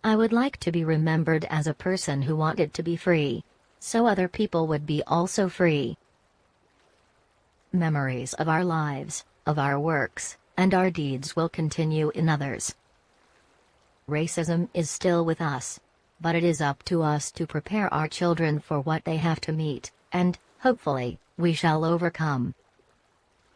I would like to be remembered as a person who wanted to be free, so other people would be also free. Memories of our lives, of our works, and our deeds will continue in others. Racism is still with us, but it is up to us to prepare our children for what they have to meet, and, hopefully, we shall overcome.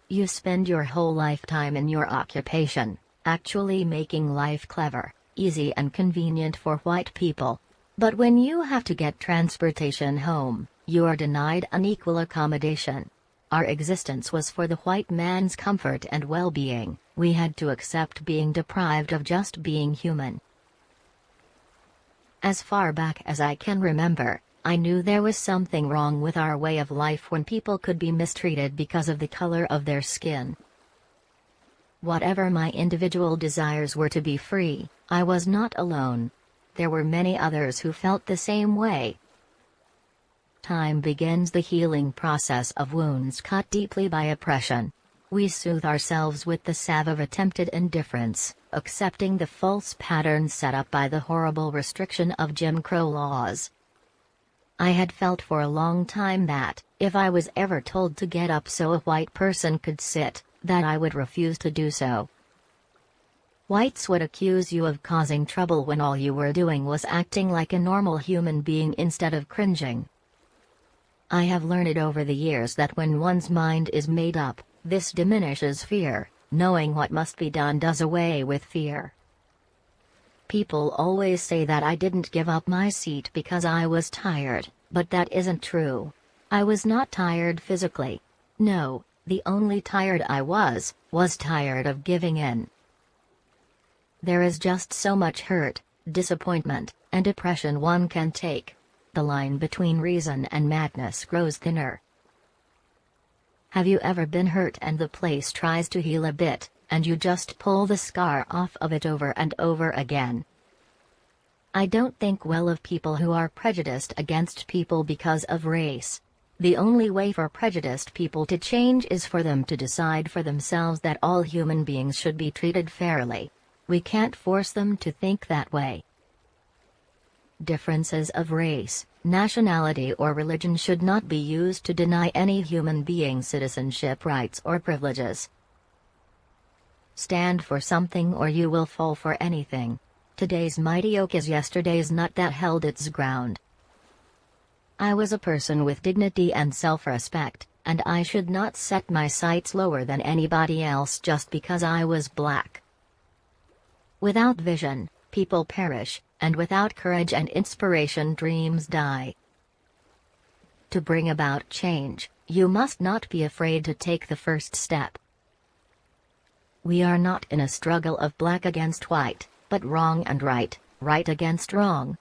You spend your whole lifetime in your occupation, actually making life clever, easy and convenient for white people. But when you have to get transportation home, you are denied an equal accommodation. Our existence was for the white man's comfort and well-being. We had to accept being deprived of just being human. As far back as I can remember, I knew there was something wrong with our way of life when people could be mistreated because of the color of their skin. Whatever my individual desires were to be free, I was not alone. There were many others who felt the same way. Time begins the healing process of wounds cut deeply by oppression. We soothe ourselves with the salve of attempted indifference, accepting the false patterns set up by the horrible restriction of Jim Crow laws. I had felt for a long time that, if I was ever told to get up so a white person could sit, that I would refuse to do so. Whites would accuse you of causing trouble when all you were doing was acting like a normal human being instead of cringing. I have learned over the years that when one's mind is made up, this diminishes fear. Knowing what must be done does away with fear. People always say that I didn't give up my seat because I was tired, but that isn't true. I was not tired physically. No, the only tired I was tired of giving in. There is just so much hurt, disappointment, and depression one can take. The line between reason and madness grows thinner. Have you ever been hurt and the place tries to heal a bit, and you just pull the scar off of it over and over again? I don't think well of people who are prejudiced against people because of race. The only way for prejudiced people to change is for them to decide for themselves that all human beings should be treated fairly. We can't force them to think that way. Differences of race, nationality or religion should not be used to deny any human being citizenship rights or privileges. Stand for something or you will fall for anything. Today's mighty oak is yesterday's nut that held its ground. I was a person with dignity and self-respect, and I should not set my sights lower than anybody else just because I was black. Without vision, people perish, and without courage and inspiration dreams die. To bring about change, you must not be afraid to take the first step. We are not in a struggle of black against white, but wrong and right, right against wrong,